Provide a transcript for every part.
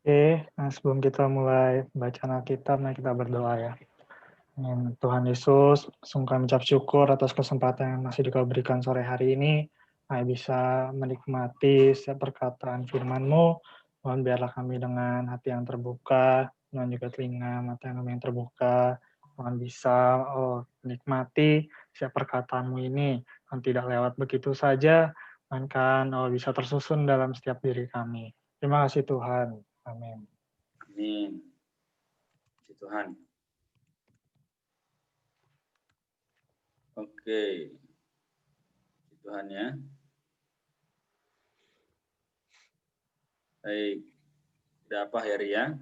Oke, nah sebelum kita mulai bacaan Alkitab, mari kita berdoa ya. Tuhan Yesus, sungguh kami ucap syukur atas kesempatan yang masih Dikau berikan sore hari ini. Kami bisa menikmati setiap perkataan firman-Mu. Mohon biarlah kami dengan hati yang terbuka, dan juga telinga mata yang kami yang terbuka. Tuhan bisa menikmati setiap perkataan-Mu ini. Dan tidak lewat begitu saja, melainkan bisa tersusun dalam setiap diri kami. Terima kasih Tuhan. Amin. Amin. Puji Tuhan. Oke. Puji Tuhan ya. Baik. Tidak apa Heri ya.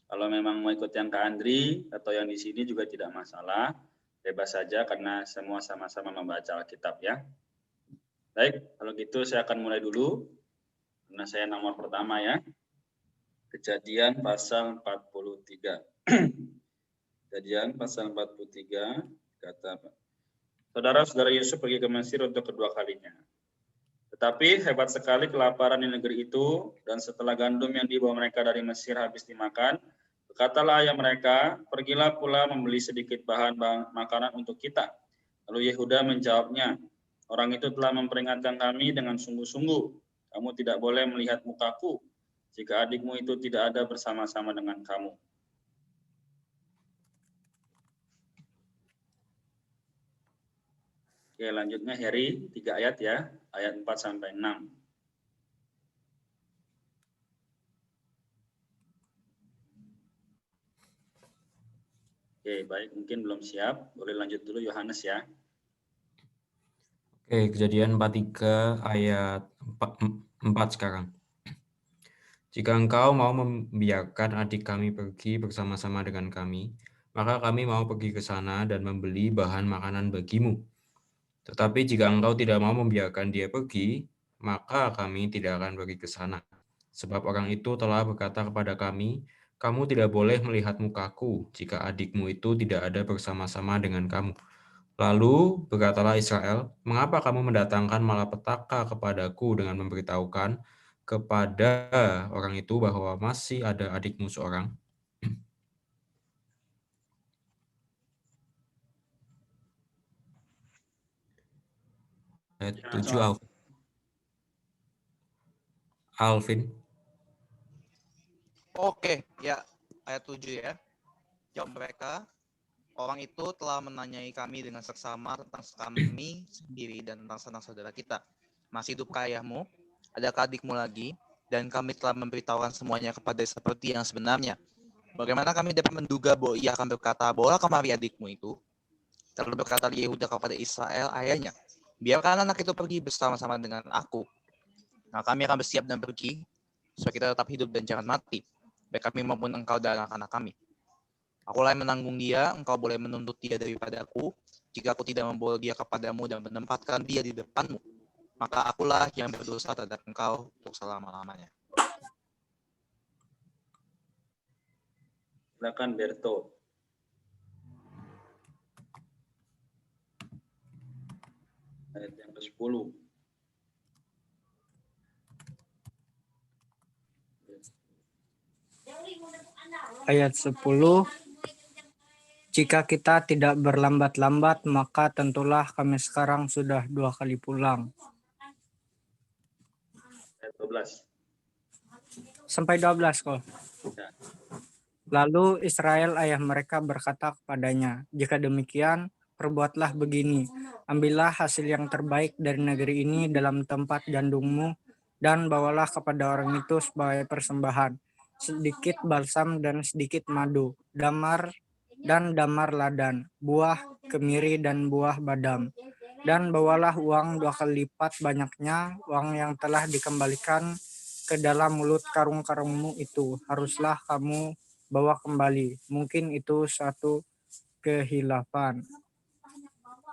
Kalau memang mau ikut yang Kak Andri atau yang di sini juga tidak masalah. Bebas saja karena semua sama-sama membaca Alkitab ya. Baik, kalau gitu saya akan mulai dulu. Karena saya nomor pertama ya. Kejadian pasal 43. Kejadian pasal 43 kata saudara-saudara Yusuf pergi ke Mesir untuk kedua kalinya. Tetapi hebat sekali kelaparan di negeri itu, dan setelah gandum yang dibawa mereka dari Mesir habis dimakan, berkatalah ayah mereka, pergilah pula membeli sedikit bahan makanan untuk kita. Lalu Yehuda menjawabnya, orang itu telah memperingatkan kami dengan sungguh-sungguh, kamu tidak boleh melihat mukaku, jika adikmu itu tidak ada bersama-sama dengan kamu. Oke, lanjutnya Heri, 3 ayat ya, ayat 4-6. Oke, baik, mungkin belum siap, boleh lanjut dulu Yohanes ya. Oke, Kejadian 43 ayat 4 sekarang. Jika engkau mau membiarkan adik kami pergi bersama-sama dengan kami, maka kami mau pergi ke sana dan membeli bahan makanan bagimu. Tetapi jika engkau tidak mau membiarkan dia pergi, maka kami tidak akan pergi ke sana. Sebab orang itu telah berkata kepada kami, kamu tidak boleh melihat mukaku jika adikmu itu tidak ada bersama-sama dengan kamu. Lalu berkatalah Israel, mengapa kamu mendatangkan malapetaka kepadaku dengan memberitahukan kepada orang itu bahwa masih ada adikmu seorang? Ayat 7 Alvin. Oke, ya, ayat 7 ya. Jawab mereka, orang itu telah menanyai kami dengan seksama tentang kami sendiri dan tentang sanak saudara kita. Masih hidupkah ayahmu? Adakah adikmu lagi? Dan kami telah memberitahukan semuanya kepada seperti yang sebenarnya. Bagaimana kami dapat menduga bahwa ia akan berkata, bawalah kemari adikmu itu? Lalu berkata Yehuda kepada Israel ayahnya, biarkan anak itu pergi bersama-sama dengan aku. Nah, kami akan bersiap dan pergi, supaya kita tetap hidup dan jangan mati, baik kami maupun engkau dan anak-anak kami. Akulah yang menanggung dia, engkau boleh menuntut dia daripada aku. Jika aku tidak membawa dia kepadamu dan menempatkan dia di depanmu, maka akulah yang berdosa terhadap engkau untuk selama-lamanya. Silakan Berto. Ayat yang ke-10. Ayat 10, jika kita tidak berlambat-lambat, maka tentulah kami sekarang sudah 2 kali pulang. Ayat 12. Sampai 12 kok. Ya. Lalu Israel ayah mereka berkata kepadanya, jika demikian, perbuatlah begini, ambillah hasil yang terbaik dari negeri ini dalam tempat gandummu, dan bawalah kepada orang itu sebagai persembahan, sedikit balsam dan sedikit madu, damar ladan, buah kemiri dan buah badam. Dan bawalah uang 2 kali lipat banyaknya, uang yang telah dikembalikan ke dalam mulut karung-karungmu itu, haruslah kamu bawa kembali. Mungkin itu suatu kehilafan.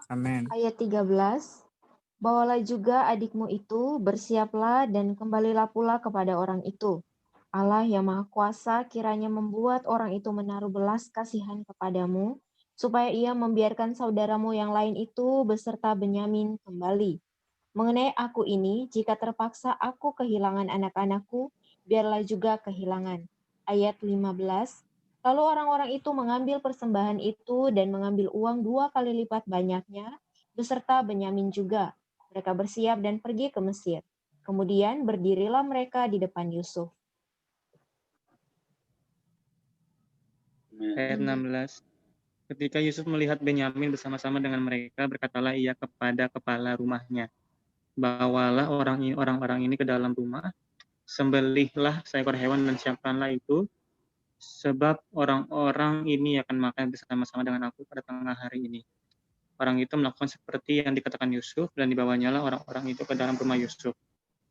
Amin. Ayat 13. Bawalah juga adikmu itu, bersiaplah dan kembalilah pula kepada orang itu. Allah yang Maha Kuasa kiranya membuat orang itu menaruh belas kasihan kepadamu, supaya ia membiarkan saudaramu yang lain itu beserta Benyamin kembali. Mengenai aku ini, jika terpaksa aku kehilangan anak-anakku, biarlah juga kehilangan. Ayat 15. Lalu orang-orang itu mengambil persembahan itu dan mengambil uang 2 kali lipat banyaknya, beserta Benyamin juga. Mereka bersiap dan pergi ke Mesir. Kemudian berdirilah mereka di depan Yusuf. Ayat 16. Ketika Yusuf melihat Benyamin bersama-sama dengan mereka, berkatalah ia kepada kepala rumahnya, bawalah orang-orang ini ke dalam rumah, sembelihlah seekor hewan dan siapkanlah itu, sebab orang-orang ini akan makan bersama-sama dengan aku pada tengah hari ini. Orang itu melakukan seperti yang dikatakan Yusuf, dan dibawanyalah orang-orang itu ke dalam rumah Yusuf.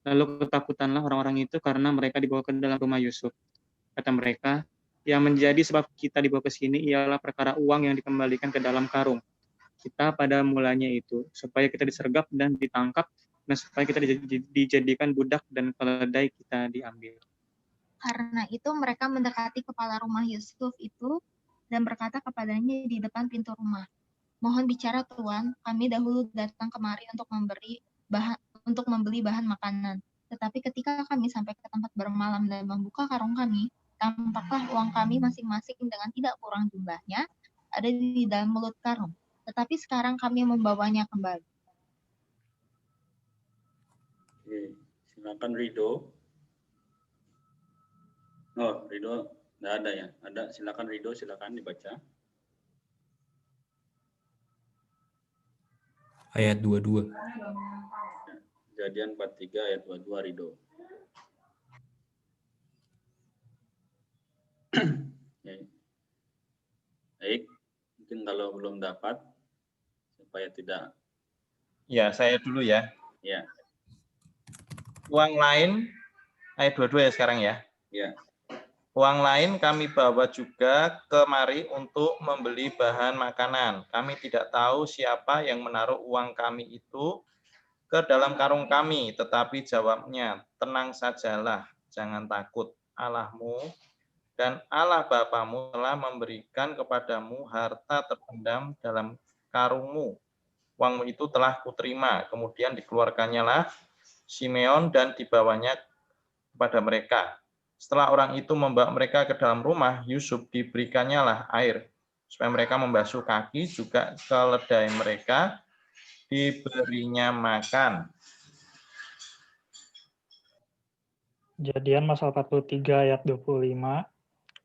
Lalu ketakutanlah orang-orang itu karena mereka dibawa ke dalam rumah Yusuf. Kata mereka, yang menjadi sebab kita dibawa ke sini ialah perkara uang yang dikembalikan ke dalam karung kita pada mulanya itu, supaya kita disergap dan ditangkap, dan supaya kita dijadikan budak dan keledai kita diambil. Karena itu mereka mendekati kepala rumah Yusuf itu dan berkata kepadanya di depan pintu rumah, mohon bicara Tuan, kami dahulu datang kemari untuk membeli bahan makanan. Tetapi ketika kami sampai ke tempat bermalam dan membuka karung kami, tampaklah uang kami masing-masing dengan tidak kurang jumlahnya ada di dalam mulut karung. Tetapi sekarang kami membawanya kembali. Oke, silakan Rido. Oh, Rido nggak ada ya? Ada, silakan Rido, silakan dibaca. Ayat 22. Kejadian 43 ayat 22 Rido. Ya. Baik, mungkin kalau belum dapat, supaya tidak. Ya, saya dulu ya. Ya. Uang lain, ayat 22 ya sekarang ya. Ya. Uang lain kami bawa juga kemari untuk membeli bahan makanan. Kami tidak tahu siapa yang menaruh uang kami itu ke dalam karung kami, tetapi jawabnya, tenang sajalah, jangan takut, Allahmu dan Allah Bapamu telah memberikan kepadamu harta terpendam dalam karungmu. Uangmu itu telah kuterima. Kemudian dikeluarkannya lah Simeon dan dibawanya kepada mereka. Setelah orang itu membawa mereka ke dalam rumah, Yusuf diberikannya lah air, supaya mereka membasuh kaki, juga keledai mereka diberinya makan. Kejadian pasal 43 ayat 25.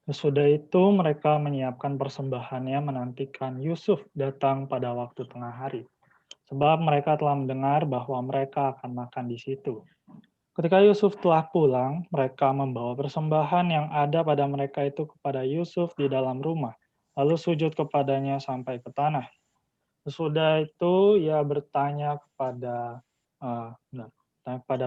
Sesudah itu mereka menyiapkan persembahannya menantikan Yusuf datang pada waktu tengah hari. Sebab mereka telah mendengar bahwa mereka akan makan di situ. Ketika Yusuf telah pulang, mereka membawa persembahan yang ada pada mereka itu kepada Yusuf di dalam rumah, lalu sujud kepadanya sampai ke tanah. Sesudah itu ia bertanya kepada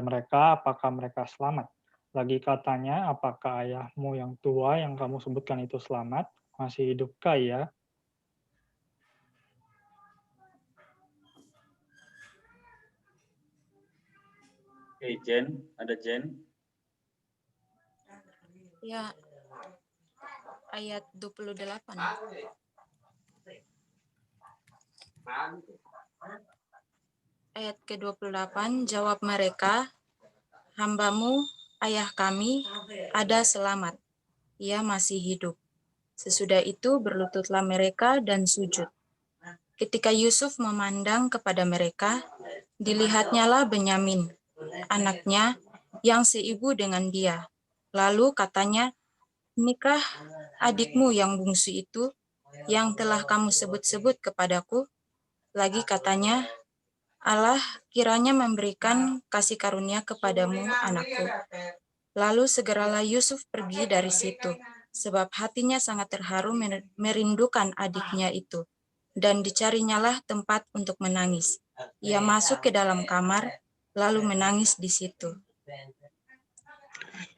mereka apakah mereka selamat. Lagi katanya, apakah ayahmu yang tua yang kamu sebutkan itu selamat? Masih hidupkah ia? Oke, Jen, ada Jen? Ya, ayat 28. Ayat ke-28, jawab mereka, hambamu, ayah kami, ada selamat. Ia masih hidup. Sesudah itu berlututlah mereka dan sujud. Ketika Yusuf memandang kepada mereka, dilihatnyalah Benyamin, anaknya yang seibu dengan dia. Lalu katanya, inikah adikmu yang bungsu itu, yang telah kamu sebut-sebut kepadaku? Lagi katanya, Allah kiranya memberikan kasih karunia kepadamu, anakku. Lalu segeralah Yusuf pergi dari situ, sebab hatinya sangat terharu merindukan adiknya itu. Dan dicarinyalah tempat untuk menangis. Ia masuk ke dalam kamar, lalu menangis di situ.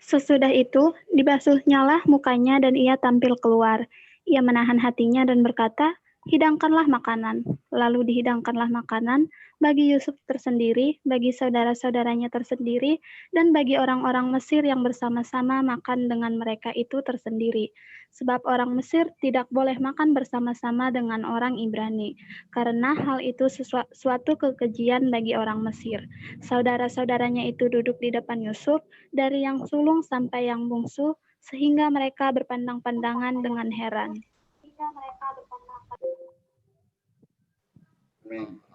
Sesudah itu, dibasuhnyalah mukanya dan ia tampil keluar. Ia menahan hatinya dan berkata, hidangkanlah makanan. Lalu dihidangkanlah makanan bagi Yusuf tersendiri, bagi saudara-saudaranya tersendiri, dan bagi orang-orang Mesir yang bersama-sama makan dengan mereka itu tersendiri. Sebab orang Mesir tidak boleh makan bersama-sama dengan orang Ibrani, karena hal itu suatu kekejian bagi orang Mesir. Saudara-saudaranya itu duduk di depan Yusuf, dari yang sulung sampai yang bungsu, sehingga mereka berpandang-pandangan dengan heran.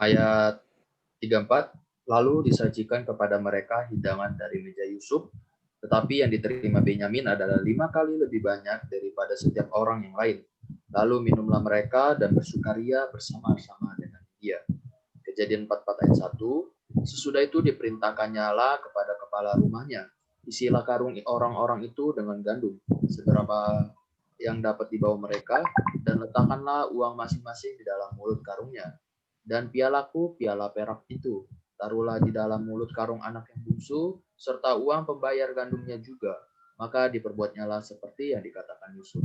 Ayat 34, lalu disajikan kepada mereka hidangan dari meja Yusuf, tetapi yang diterima Benyamin adalah 5 kali lebih banyak daripada setiap orang yang lain. Lalu minumlah mereka dan bersukaria bersama-sama dengan dia. Kejadian 44 ayat 1, sesudah itu diperintahkannya Allah kepada kepala rumahnya, isilah karung orang-orang itu dengan gandum, seberapa yang dapat dibawa mereka, dan letakkanlah uang masing-masing di dalam mulut karungnya. Dan pialaku, piala perak itu, taruhlah di dalam mulut karung anak yang bungsu, serta uang pembayar gandumnya juga. Maka diperbuatnyalah seperti yang dikatakan Yusuf.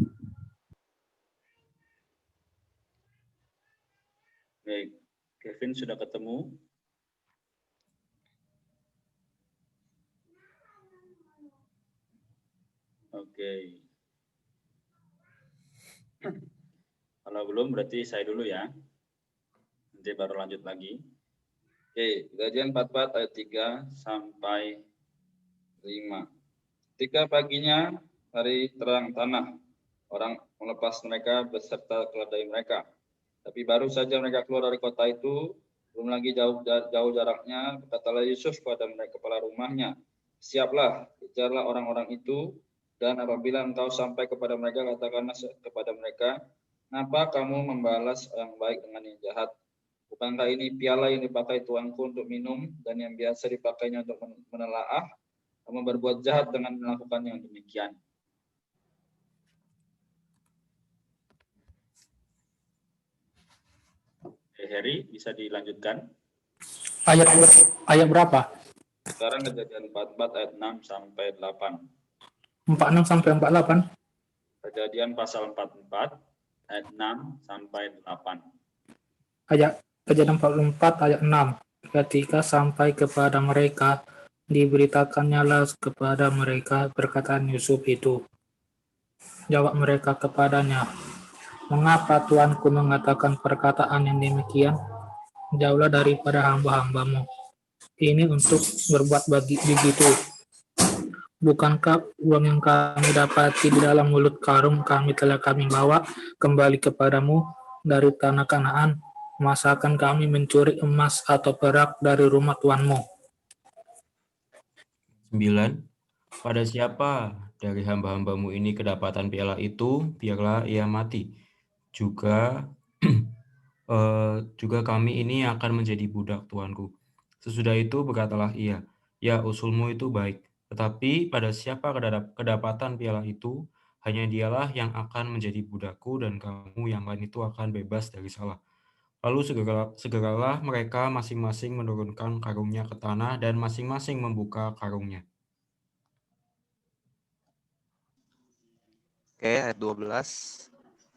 Baik, Kevin sudah ketemu? Oke. Kalau belum berarti saya dulu ya. Nanti baru lanjut lagi. Oke, Kejadian 44 ayat 3 sampai 5. Ketika paginya hari terang tanah, orang melepas mereka beserta keledai mereka. Tapi baru saja mereka keluar dari kota itu, belum lagi jauh jaraknya, berkatalah Yusuf kepada mereka kepala rumahnya, siaplah, kejarlah orang-orang itu, dan apabila engkau sampai kepada mereka, katakanlah kepada mereka, kenapa kamu membalas yang baik dengan yang jahat? Bukankah ini piala yang dipakai tuanku untuk minum, dan yang biasa dipakainya untuk menelaah? Kamu berbuat jahat dengan melakukan yang demikian. Heri, bisa dilanjutkan? Ayat berapa? Sekarang Kejadian 44 ayat 6 sampai 8. 46 sampai 48. Kejadian pasal 44 ayat 6 sampai 8. Kejadian 44 ayat 6. Ketika sampai kepada mereka, diberitakannya kepada mereka perkataan Yusuf itu. Jawab mereka kepadanya, mengapa tuanku mengatakan perkataan yang demikian? Jauhlah daripada hamba-hambamu ini untuk berbuat begitu. Bukankah uang yang kami dapati di dalam mulut karung kami telah kami bawa kembali kepadamu dari tanah Kanaan? Masakan kami mencuri emas atau perak dari rumah tuanmu? 9. Pada siapa dari hamba-hambamu ini kedapatan piala itu, biarlah ia mati. Juga kami ini akan menjadi budak tuanku. Sesudah itu berkatalah ia, ya usulmu itu baik. Tetapi pada siapa kedapatan piala itu, hanya dialah yang akan menjadi budakku, dan kamu yang lain itu akan bebas dari salah. Lalu segeralah mereka masing-masing menurunkan karungnya ke tanah dan masing-masing membuka karungnya. Oke, ayat 12.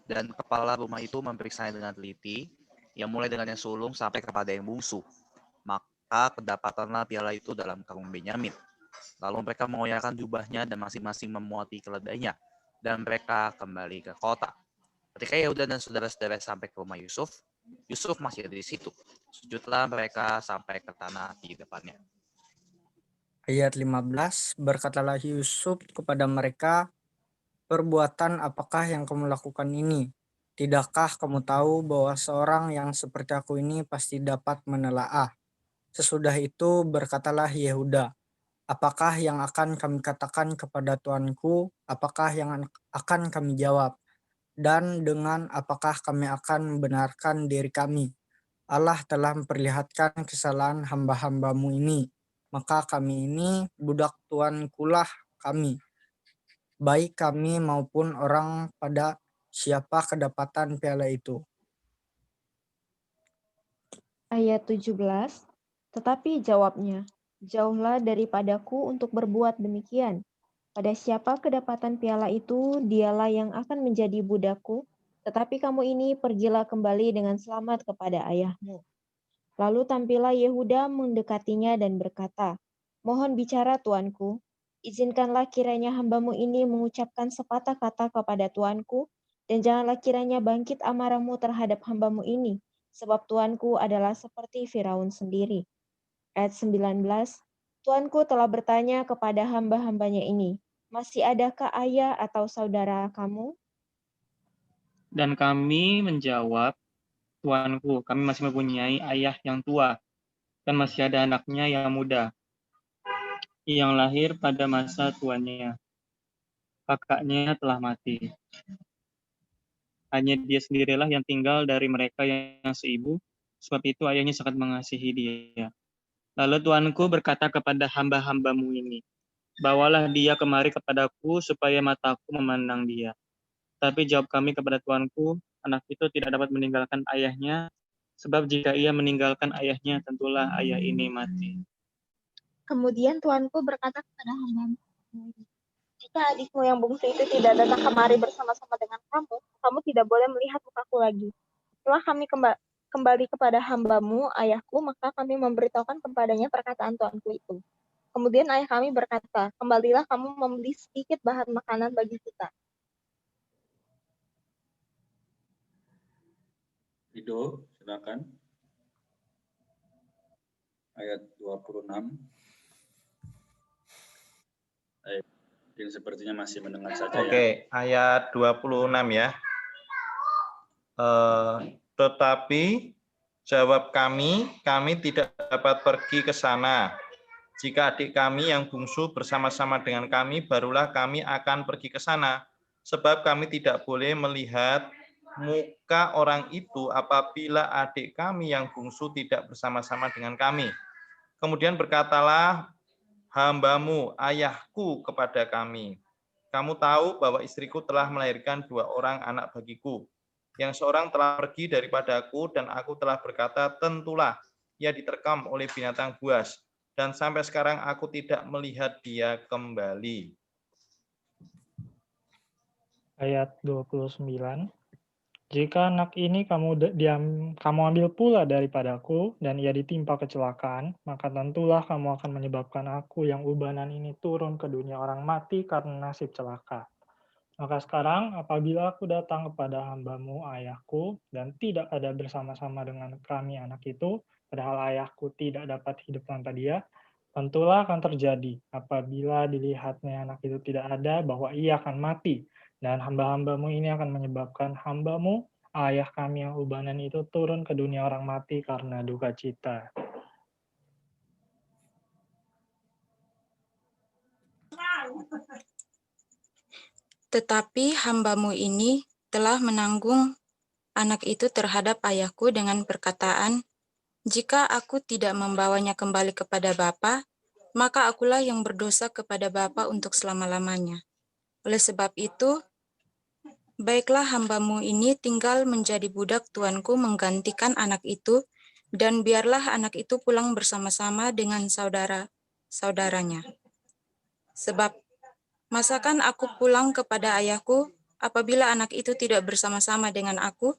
Dan kepala rumah itu memeriksanya dengan teliti, yang mulai dengan yang sulung sampai kepada yang bungsu. Maka kedapatanlah piala itu dalam karung Benyamin. Lalu mereka mengoyakkan jubahnya dan masing-masing memuati keledainya, dan mereka kembali ke kota. Ketika Yehuda dan saudara-saudara sampai ke rumah Yusuf, Yusuf masih ada di situ. Sujudlah mereka sampai ke tanah di depannya. Ayat 15, berkatalah Yusuf kepada mereka, perbuatan apakah yang kamu lakukan ini? Tidakkah kamu tahu bahwa seorang yang seperti aku ini pasti dapat menelaah? Sesudah itu berkatalah Yehuda, apakah yang akan kami katakan kepada tuanku? Apakah yang akan kami jawab? Dan dengan apakah kami akan membenarkan diri kami? Allah telah memperlihatkan kesalahan hamba-hambamu ini. Maka kami ini budak tuankulah kami. Baik kami maupun orang pada siapa kedapatan piala itu. Ayat 17, tetapi jawabnya, jauhlah daripadaku untuk berbuat demikian. Pada siapa kedapatan piala itu, dialah yang akan menjadi budakku, tetapi kamu ini pergilah kembali dengan selamat kepada ayahmu. Lalu tampillah Yehuda mendekatinya dan berkata, mohon bicara tuanku, izinkanlah kiranya hambamu ini mengucapkan sepatah kata kepada tuanku, dan janganlah kiranya bangkit amarahmu terhadap hambamu ini, sebab tuanku adalah seperti Firaun sendiri. Ayat 19, tuanku telah bertanya kepada hamba-hambanya ini, Masih adakah ayah atau saudara kamu? Dan kami menjawab, Tuanku, kami masih mempunyai ayah yang tua dan masih ada anaknya yang muda yang lahir pada masa tuannya. Kakaknya telah mati. Hanya dia sendirilah yang tinggal dari mereka yang seibu, sebab itu ayahnya sangat mengasihi dia. Lalu Tuanku berkata kepada hamba-hambamu ini, bawalah dia kemari kepadaku supaya mataku memandang dia. Tapi jawab kami kepada Tuanku, anak itu tidak dapat meninggalkan ayahnya, sebab jika ia meninggalkan ayahnya, tentulah ayah ini mati. Kemudian tuanku berkata kepada hamba, jika adikmu yang bungsu itu tidak datang kemari bersama-sama dengan kamu, kamu tidak boleh melihat mukaku lagi. Setelah kami kembali kepada hambamu, ayahku, maka kami memberitahukan kepadanya perkataan tuanku itu. Kemudian ayah kami berkata, kembalilah kamu membeli sedikit bahan makanan bagi kita. Rido, silakan. Ayat 26. Mungkin sepertinya masih mendengar saja ya. Oke, ayat 26 ya. Tetapi jawab kami tidak dapat pergi ke sana. Jika adik kami yang bungsu bersama-sama dengan kami, barulah kami akan pergi ke sana. Sebab kami tidak boleh melihat muka orang itu apabila adik kami yang bungsu tidak bersama-sama dengan kami. Kemudian berkatalah hambamu, ayahku kepada kami, kamu tahu bahwa istriku telah melahirkan 2 orang anak bagiku. Yang seorang telah pergi daripadaku dan aku telah berkata, tentulah ia diterkam oleh binatang buas. Dan sampai sekarang aku tidak melihat dia kembali. Ayat 29. Jika anak ini kamu ambil pula daripadaku dan ia ditimpa kecelakaan, maka tentulah kamu akan menyebabkan aku yang ubanan ini turun ke dunia orang mati karena nasib celaka. Maka sekarang apabila aku datang kepada hambamu ayahku dan tidak ada bersama-sama dengan kami anak itu, padahal ayahku tidak dapat hidup tanpa dia, tentulah akan terjadi apabila dilihatnya anak itu tidak ada bahwa ia akan mati. Dan hamba-hambamu ini akan menyebabkan hambamu, ayah kami yang ubanan itu turun ke dunia orang mati karena duka cita. Tetapi hambamu ini telah menanggung anak itu terhadap ayahku dengan perkataan, jika aku tidak membawanya kembali kepada Bapa, maka akulah yang berdosa kepada Bapa untuk selama-lamanya. Oleh sebab itu, baiklah hambamu ini tinggal menjadi budak tuanku menggantikan anak itu, dan biarlah anak itu pulang bersama-sama dengan saudara-saudaranya. Sebab, masakan aku pulang kepada ayahku, apabila anak itu tidak bersama-sama dengan aku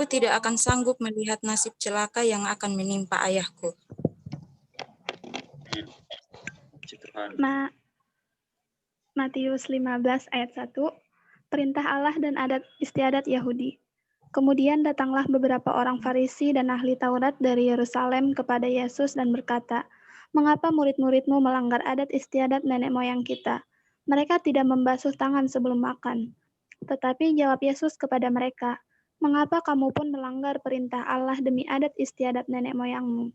tidak akan sanggup melihat nasib celaka yang akan menimpa ayahku. Matius 15 ayat 1, perintah Allah dan adat istiadat Yahudi. Kemudian datanglah beberapa orang Farisi dan ahli Taurat dari Yerusalem kepada Yesus dan berkata, mengapa murid-muridmu melanggar adat istiadat nenek moyang kita? Mereka tidak membasuh tangan sebelum makan. Tetapi jawab Yesus kepada mereka, mengapa kamu pun melanggar perintah Allah demi adat istiadat nenek moyangmu?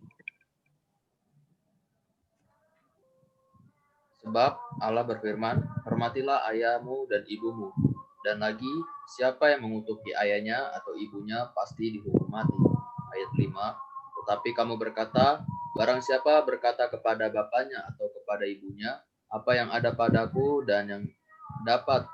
Sebab Allah berfirman, hormatilah ayahmu dan ibumu. Dan lagi, siapa yang mengutuki ayahnya atau ibunya pasti dihukum mati. Ayat 5, tetapi kamu berkata, barang siapa berkata kepada bapaknya atau kepada ibunya, apa yang ada padaku dan yang dapat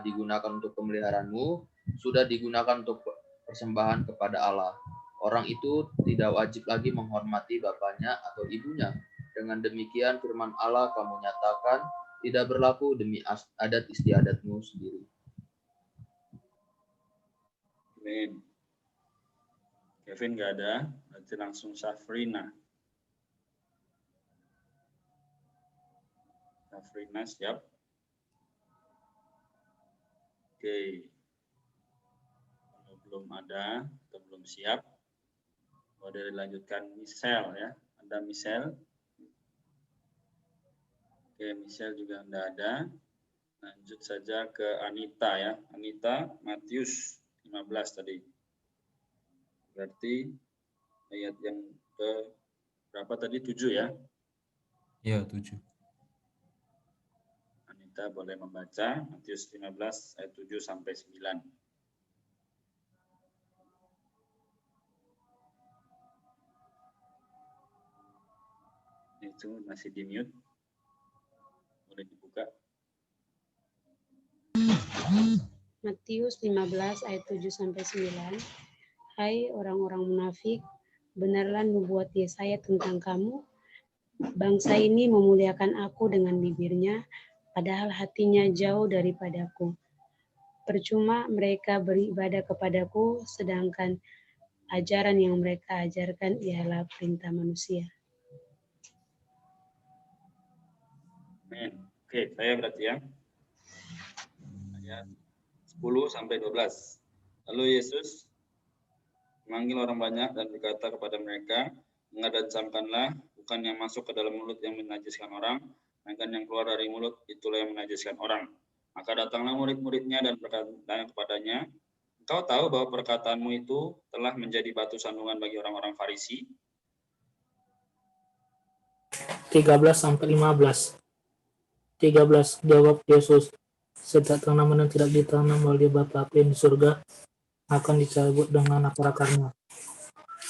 digunakan untuk pemeliharaanmu, sudah digunakan untuk persembahan kepada Allah. Orang itu tidak wajib lagi menghormati bapaknya atau ibunya. Dengan demikian firman Allah kamu nyatakan tidak berlaku demi adat istiadatmu sendiri. Amin. Kevin nggak ada, nanti langsung Safrina. Safrina siap? Oke. Kalau belum ada atau belum siap, boleh dilanjutkan Michelle ya. Ada Michelle? Oke, Michelle juga nggak ada. Lanjut saja ke Anita ya. Anita, Matius 15 tadi. Berarti ayat yang ke berapa tadi? 7 ya? Ya, 7. Anita boleh membaca Matius 15 ayat 7 sampai 9. Itu masih di mute. Boleh dibuka. Matius 15 ayat 7 sampai 9. Hai orang-orang munafik, benarlah nubuat Yesaya tentang kamu. Bangsa ini memuliakan aku dengan bibirnya, padahal hatinya jauh daripadaku. Percuma mereka beribadah kepadaku, sedangkan ajaran yang mereka ajarkan ialah perintah manusia. Amin. Oke, saya berarti ya. Ayat 10 sampai 12. Lalu Yesus memanggil orang banyak dan berkata kepada mereka, "Ingat dan camkanlah, bukan yang masuk ke dalam mulut yang menajiskan orang, melainkan yang keluar dari mulut itulah yang menajiskan orang." Maka datanglah murid-muridnya dan berkata kepadanya, "Engkau tahu bahwa perkataanmu itu telah menjadi batu sandungan bagi orang-orang Farisi?" 13 sampai 15. 13. Jawab Yesus, "Setiap tanaman yang tidak ditanam oleh Bapa yang di surga akan dicabut dengan akar-akarnya."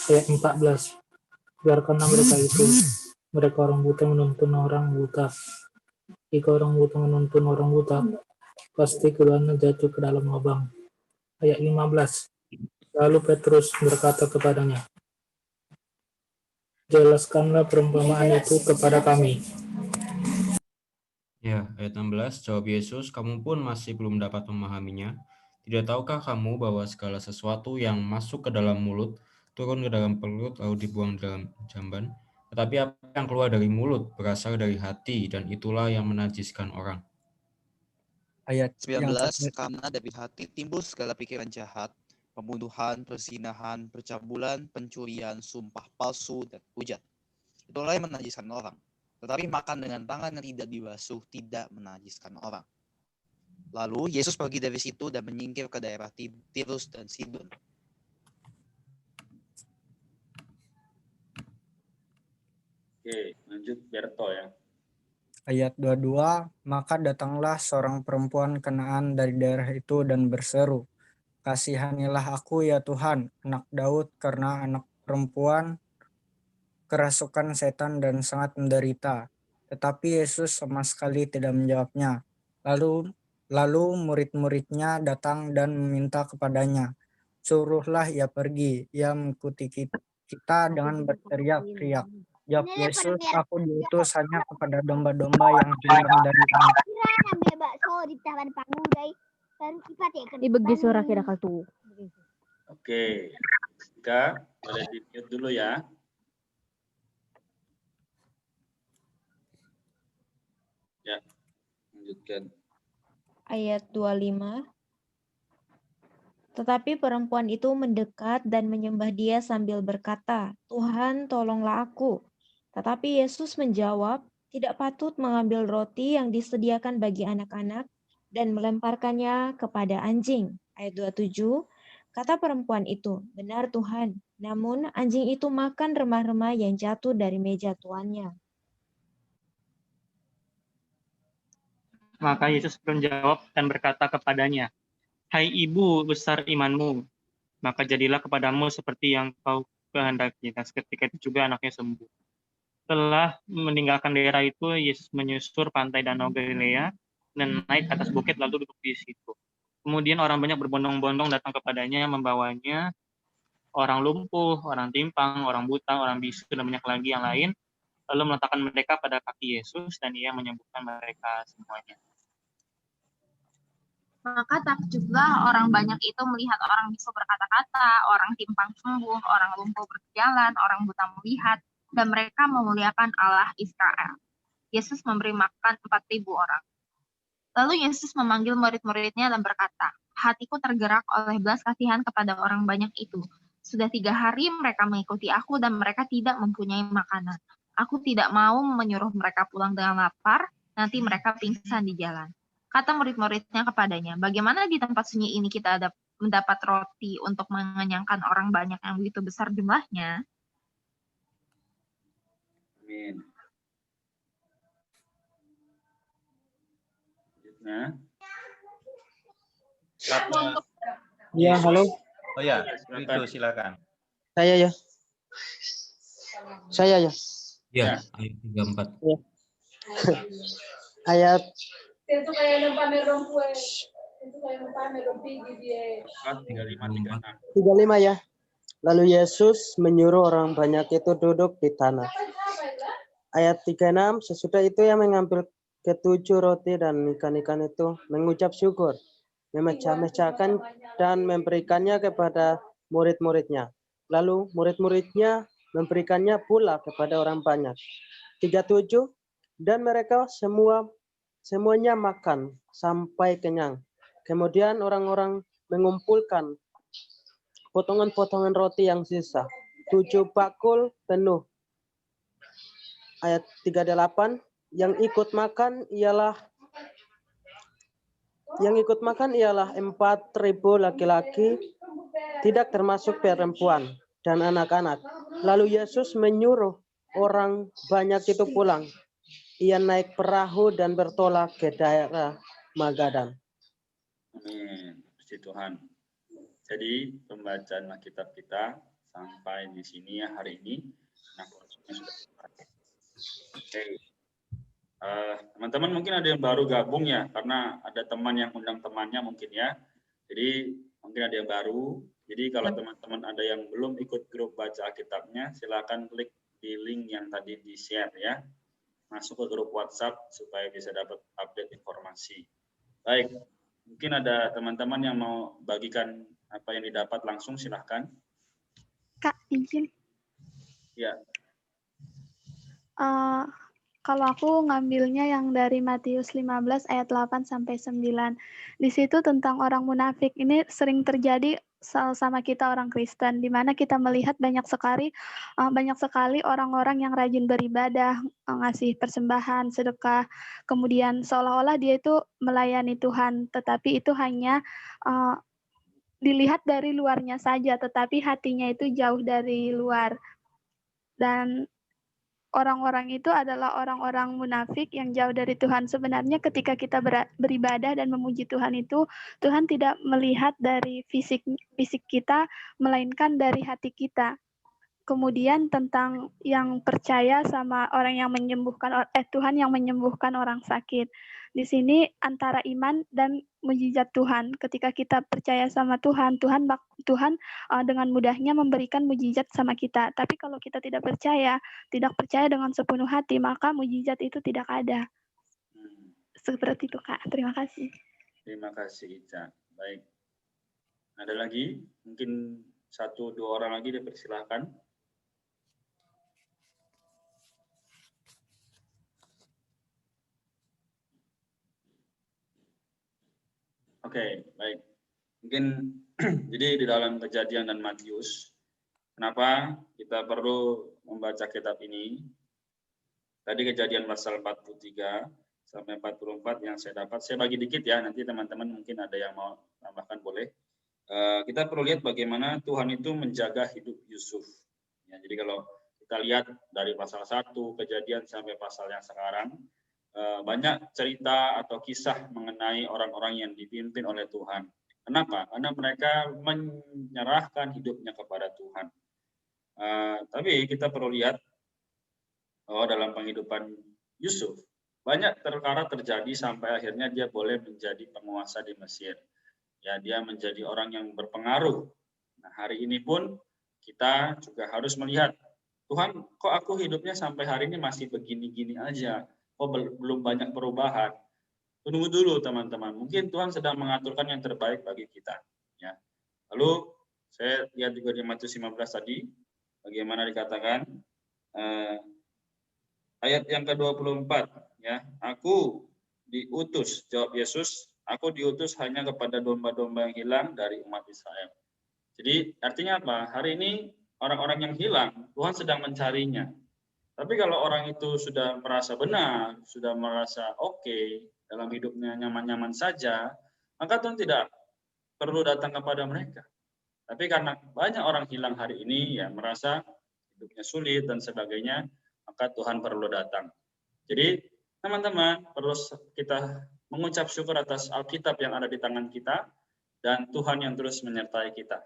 Ayat 14. Biarkanlah mereka itu. Mereka orang buta menuntun orang buta. Jika orang buta menuntun orang buta, pasti keduanya jatuh ke dalam lubang. Ayat 15. Lalu Petrus berkata kepadanya, "Jelaskanlah perumpamaan itu kepada kami." Ya, ayat 16, jawab Yesus, "Kamu pun masih belum dapat memahaminya. Tidak tahukah kamu bahwa segala sesuatu yang masuk ke dalam mulut, turun ke dalam perut, lalu dibuang di dalam jamban? Tetapi apa yang keluar dari mulut berasal dari hati, dan itulah yang menajiskan orang." Ayat 19, karena dari hati timbul segala pikiran jahat, pembunuhan, perzinahan, percabulan, pencurian, sumpah palsu, dan hujat. Itulah yang menajiskan orang. Tetapi makan dengan tangan yang tidak dibasuh tidak menajiskan orang. Lalu Yesus pergi dari situ dan menyingkir ke daerah Tirus dan Sidon. Oke, lanjut Berto ya. Ayat 22, maka datanglah seorang perempuan Kanaan dari daerah itu dan berseru, "Kasihanilah aku ya Tuhan, anak Daud, karena anak perempuan kerasukan setan dan sangat menderita." Tetapi Yesus sama sekali tidak menjawabnya. Lalu murid-muridnya datang dan meminta kepadanya, "Suruhlah ia pergi." Ia mengikuti kita dengan berteriak-teriak. Jawab Yesus, "Aku diutus hanya kepada domba-domba yang hilang dari kami." Ibegi suara kira kaltu. Oke, Kak, boleh di-mute dulu ya. Ya, lanjutkan. Ayat 25. Tetapi perempuan itu mendekat dan menyembah dia sambil berkata, "Tuhan, tolonglah aku." Tetapi Yesus menjawab, "Tidak patut mengambil roti yang disediakan bagi anak-anak dan melemparkannya kepada anjing." Ayat 27. Kata perempuan itu, "Benar Tuhan, namun anjing itu makan remah-remah yang jatuh dari meja tuannya." Maka Yesus menjawab dan berkata kepadanya, "Hai ibu, besar imanmu, maka jadilah kepadamu seperti yang kau kehendaki." Dan seketika itu juga anaknya sembuh. Setelah meninggalkan daerah itu, Yesus menyusur pantai Danau Galilea dan naik ke atas bukit lalu duduk di situ. Kemudian orang banyak berbondong-bondong datang kepadanya, membawanya orang lumpuh, orang timpang, orang buta, orang bisu, dan banyak lagi yang lain, lalu meletakkan mereka pada kaki Yesus dan ia menyembuhkan mereka semuanya. Maka takjublah orang banyak itu melihat orang bisu berkata-kata, orang timpang sembuh, orang lumpuh berjalan, orang buta melihat, dan mereka memuliakan Allah Israel. Yesus memberi makan 4.000 orang. Lalu Yesus memanggil murid-muridnya dan berkata, "Hatiku tergerak oleh belas kasihan kepada orang banyak itu. Sudah 3 hari mereka mengikuti aku dan mereka tidak mempunyai makanan. Aku tidak mau menyuruh mereka pulang dengan lapar, nanti mereka pingsan di jalan. Kata murid-muridnya kepadanya, bagaimana di tempat sunyi ini kita mendapat roti untuk mengenyangkan orang banyak yang begitu besar jumlahnya? Amin. Nah. Ya, halo. Oh ya, itu silakan. Saya ya. Ya, ayat 34. Ya. Ayat 35 ya. Lalu Yesus menyuruh orang banyak itu duduk di tanah. Ayat 36, sesudah itu yang mengambil ketujuh roti dan ikan-ikan itu mengucap syukur, memecah-mecahkan dan memberikannya kepada murid-muridnya. Lalu murid-muridnya memberikannya pula kepada orang banyak. 37, dan mereka semuanya makan sampai kenyang. Kemudian orang-orang mengumpulkan potongan-potongan roti yang sisa, 7 bakul penuh. Ayat 38, yang ikut makan ialah 4.000 laki-laki, tidak termasuk perempuan dan anak-anak. Lalu Yesus menyuruh orang banyak itu pulang. Ia naik perahu dan bertolak ke daerah Magadan. Amin. Puji Tuhan. Jadi pembacaan Alkitab kita sampai di sini ya hari ini. Nah, sudah selesai. Oke. Teman-teman mungkin ada yang baru gabung ya, karena ada teman yang undang temannya mungkin ya. Jadi mungkin ada yang baru. Jadi kalau teman-teman ada yang belum ikut grup baca Alkitabnya, silakan klik di link yang tadi di-share ya. Masuk ke grup WhatsApp supaya bisa dapat update informasi. Baik, mungkin ada teman-teman yang mau bagikan apa yang didapat langsung, silahkan. Kak, izin. Ya. Kalau aku ngambilnya yang dari Matius 15 ayat 8 sampai 9. Di situ tentang orang munafik. Ini sering terjadi sama kita orang Kristen, di mana kita melihat banyak sekali orang-orang yang rajin beribadah, ngasih persembahan, sedekah, kemudian seolah-olah dia itu melayani Tuhan, tetapi itu hanya dilihat dari luarnya saja, tetapi hatinya itu jauh dari luar. Dan orang-orang itu adalah orang-orang munafik yang jauh dari Tuhan. Sebenarnya ketika kita beribadah dan memuji Tuhan itu, Tuhan tidak melihat dari fisik kita, melainkan dari hati kita. Kemudian tentang yang percaya sama orang yang menyembuhkan, Tuhan yang menyembuhkan orang sakit. Di sini antara iman dan mujizat Tuhan. Ketika kita percaya sama Tuhan dengan mudahnya memberikan mujizat sama kita. Tapi kalau kita tidak percaya dengan sepenuh hati, maka mujizat itu tidak ada. Seperti itu, Kak. Terima kasih. Terima kasih, Ica. Baik. Ada lagi? Mungkin 1-2 orang lagi dipersilahkan. Oke, baik. Mungkin jadi di dalam Kejadian dan Matius, kenapa kita perlu membaca kitab ini? Tadi Kejadian pasal 43 sampai 44 yang saya dapat. Saya bagi dikit ya, nanti teman-teman mungkin ada yang mau tambahkan boleh. Kita perlu lihat bagaimana Tuhan itu menjaga hidup Yusuf. Ya, jadi kalau kita lihat dari pasal 1 Kejadian sampai pasal yang sekarang, banyak cerita atau kisah mengenai orang-orang yang dipimpin oleh Tuhan. Kenapa? Karena mereka menyerahkan hidupnya kepada Tuhan. Tapi kita perlu lihat bahwa dalam penghidupan Yusuf, banyak perkara terjadi sampai akhirnya dia boleh menjadi penguasa di Mesir. Ya, dia menjadi orang yang berpengaruh. Nah, hari ini pun kita juga harus melihat, Tuhan, kok aku hidupnya sampai hari ini masih begini-gini aja? Kok belum banyak perubahan? Tunggu dulu teman-teman, mungkin Tuhan sedang mengaturkan yang terbaik bagi kita. Ya. Lalu saya lihat juga di Matius 15 tadi, bagaimana dikatakan ayat yang ke-24, ya, aku diutus, jawab Yesus, aku diutus hanya kepada domba-domba yang hilang dari umat Israel. Jadi artinya apa? Hari ini orang-orang yang hilang, Tuhan sedang mencarinya. Tapi kalau orang itu sudah merasa benar, sudah merasa oke, dalam hidupnya nyaman-nyaman saja, maka Tuhan tidak perlu datang kepada mereka. Tapi karena banyak orang hilang hari ini, ya merasa hidupnya sulit dan sebagainya, maka Tuhan perlu datang. Jadi teman-teman, perlu kita mengucap syukur atas Alkitab yang ada di tangan kita, dan Tuhan yang terus menyertai kita.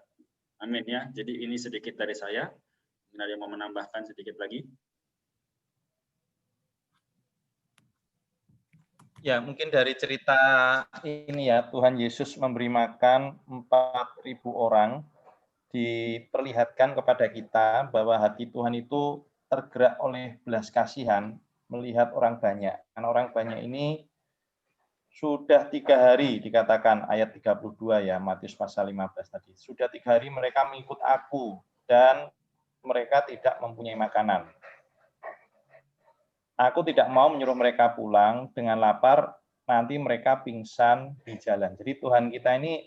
Amin ya. Jadi ini sedikit dari saya. Mungkin ada yang mau menambahkan sedikit lagi. Ya, mungkin dari cerita ini ya, Tuhan Yesus memberi makan 4.000 orang, diperlihatkan kepada kita bahwa hati Tuhan itu tergerak oleh belas kasihan melihat orang banyak. Karena orang banyak ini sudah 3 hari, dikatakan ayat 32 ya, Matius pasal 15 tadi. Sudah 3 hari mereka mengikut aku dan mereka tidak mempunyai makanan. Aku tidak mau menyuruh mereka pulang dengan lapar, nanti mereka pingsan di jalan. Jadi Tuhan kita ini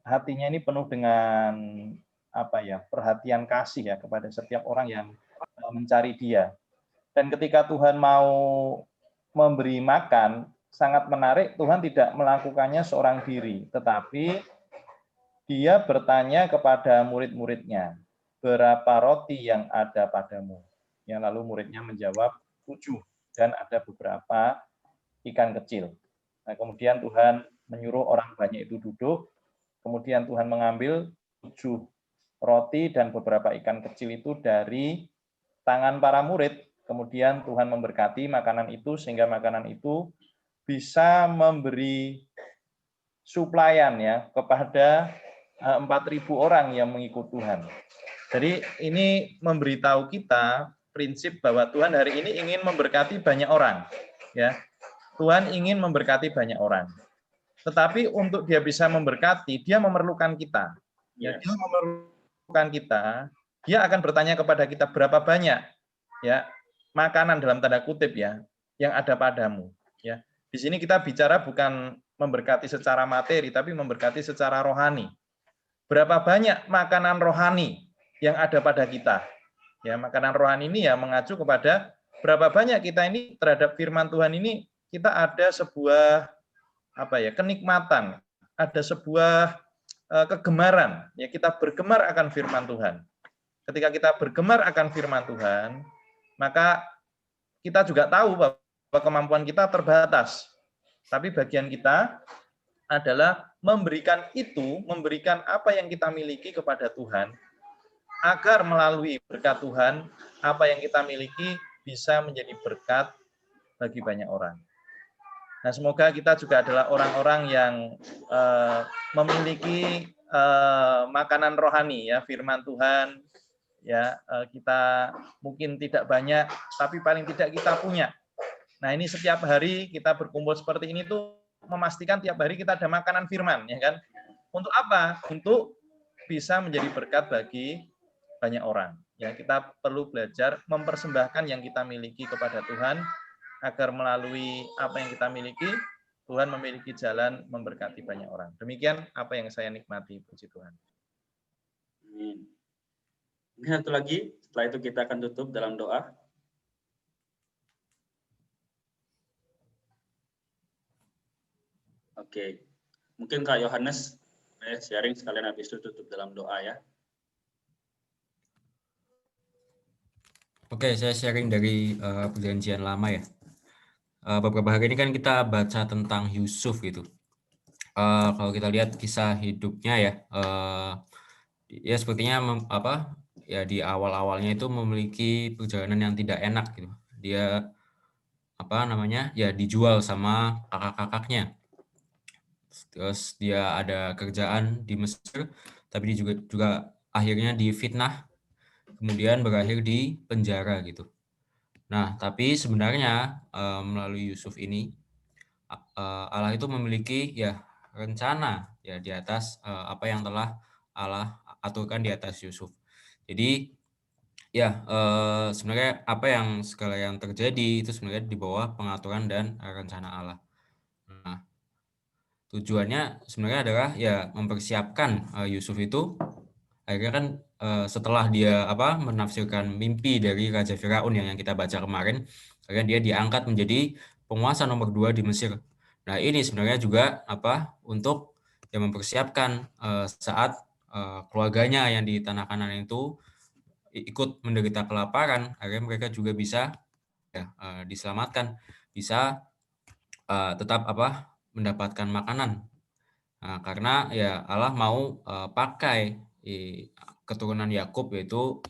hatinya ini penuh dengan perhatian kasih ya kepada setiap orang yang mencari Dia. Dan ketika Tuhan mau memberi makan, sangat menarik, Tuhan tidak melakukannya seorang diri, tetapi Dia bertanya kepada murid-muridnya, berapa roti yang ada padamu? Ya, lalu muridnya menjawab 7, dan ada beberapa ikan kecil. Nah, kemudian Tuhan menyuruh orang banyak itu duduk, kemudian Tuhan mengambil 7 roti dan beberapa ikan kecil itu dari tangan para murid, kemudian Tuhan memberkati makanan itu sehingga makanan itu bisa memberi suplaian ya kepada 4.000 orang yang mengikut Tuhan. Jadi ini memberitahu kita prinsip bahwa Tuhan hari ini ingin memberkati banyak orang, ya. Tuhan ingin memberkati banyak orang. Tetapi untuk Dia bisa memberkati, Dia memerlukan kita. Ya, Dia memerlukan kita. Dia akan bertanya kepada kita berapa banyak ya makanan dalam tanda kutip ya yang ada padamu. Ya. Di sini kita bicara bukan memberkati secara materi, tapi memberkati secara rohani. Berapa banyak makanan rohani yang ada pada kita? Ya, makanan rohani ini ya mengacu kepada berapa banyak kita ini terhadap firman Tuhan ini, kita ada sebuah kenikmatan, ada sebuah kegemaran. Ya, kita bergemar akan firman Tuhan. Ketika kita bergemar akan firman Tuhan, maka kita juga tahu bahwa kemampuan kita terbatas. Tapi bagian kita adalah memberikan apa yang kita miliki kepada Tuhan, agar melalui berkat Tuhan, apa yang kita miliki bisa menjadi berkat bagi banyak orang. Nah, semoga kita juga adalah orang-orang yang memiliki makanan rohani, ya, firman Tuhan. Ya, kita mungkin tidak banyak, tapi paling tidak kita punya. Nah, ini setiap hari kita berkumpul seperti ini tuh memastikan tiap hari kita ada makanan firman, ya kan? Untuk apa? Untuk bisa menjadi berkat bagi banyak orang. Ya, kita perlu belajar mempersembahkan yang kita miliki kepada Tuhan, agar melalui apa yang kita miliki, Tuhan memiliki jalan memberkati banyak orang. Demikian apa yang saya nikmati, puji Tuhan. Amin. Mungkin satu lagi, setelah itu kita akan tutup dalam doa. Oke, mungkin Kak Yohanes sharing sekalian habis itu tutup dalam doa ya. Oke, saya sharing dari Perjanjian Lama ya. Beberapa hari ini kan kita baca tentang Yusuf gitu. Kalau kita lihat kisah hidupnya ya, ya sepertinya ya di awal-awalnya itu memiliki perjalanan yang tidak enak gitu. Dia ya dijual sama kakak-kakaknya. Terus dia ada kerjaan di Mesir, tapi dia juga akhirnya difitnah, kemudian berakhir di penjara gitu. Nah, tapi sebenarnya melalui Yusuf ini Allah itu memiliki ya rencana ya di atas apa yang telah Allah aturkan di atas Yusuf. Jadi ya sebenarnya segala yang terjadi itu sebenarnya di bawah pengaturan dan rencana Allah. Nah, tujuannya sebenarnya adalah ya mempersiapkan Yusuf itu akhirnya kan setelah dia menafsirkan mimpi dari Raja Firaun yang kita baca kemarin, akhirnya dia diangkat menjadi penguasa nomor 2 di Mesir. Nah, ini sebenarnya juga untuk mempersiapkan saat keluarganya yang di tanah Kanaan itu ikut menderita kelaparan, agar mereka juga bisa diselamatkan, bisa tetap mendapatkan makanan. Nah, karena ya Allah mau pakai keturunan Yakub, yaitu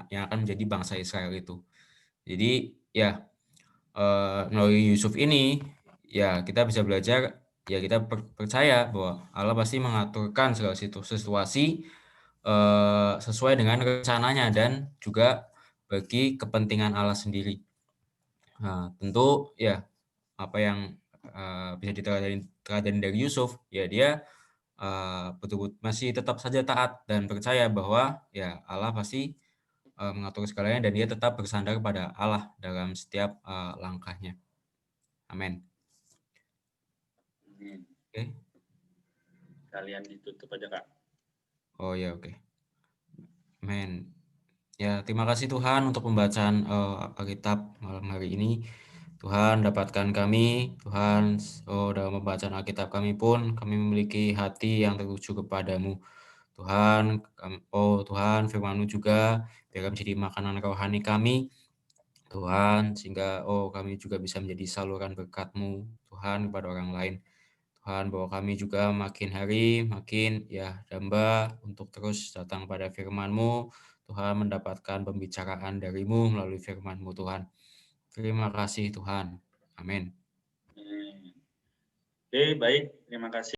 yang akan menjadi bangsa Israel itu. Jadi ya melalui Yusuf ini ya kita bisa belajar, ya kita percaya bahwa Allah pasti mengaturkan segala situasi sesuai dengan rencananya dan juga bagi kepentingan Allah sendiri. Nah, tentu ya apa yang bisa diteladani dari Yusuf, ya dia betul-betul masih tetap saja taat dan percaya bahwa ya Allah pasti mengatur segalanya, dan dia tetap bersandar pada Allah dalam setiap langkahnya. Amin. Oke. Kalian ditutup aja, Kak. Oh ya, oke. Amin. Ya, terima kasih Tuhan untuk pembacaan Alkitab malam hari ini. Tuhan, dapatkan kami, Tuhan, dalam pembacaan Alkitab kami pun, kami memiliki hati yang tertuju kepadamu. Tuhan, Tuhan, firman-Mu juga, biar menjadi makanan rohani kami, Tuhan, sehingga kami juga bisa menjadi saluran berkat-Mu, Tuhan, kepada orang lain. Tuhan, bahwa kami juga makin hari, makin damba untuk terus datang pada firman-Mu, Tuhan, mendapatkan pembicaraan dari-Mu melalui firman-Mu, Tuhan. Terima kasih Tuhan. Amin. Oke, baik. Terima kasih.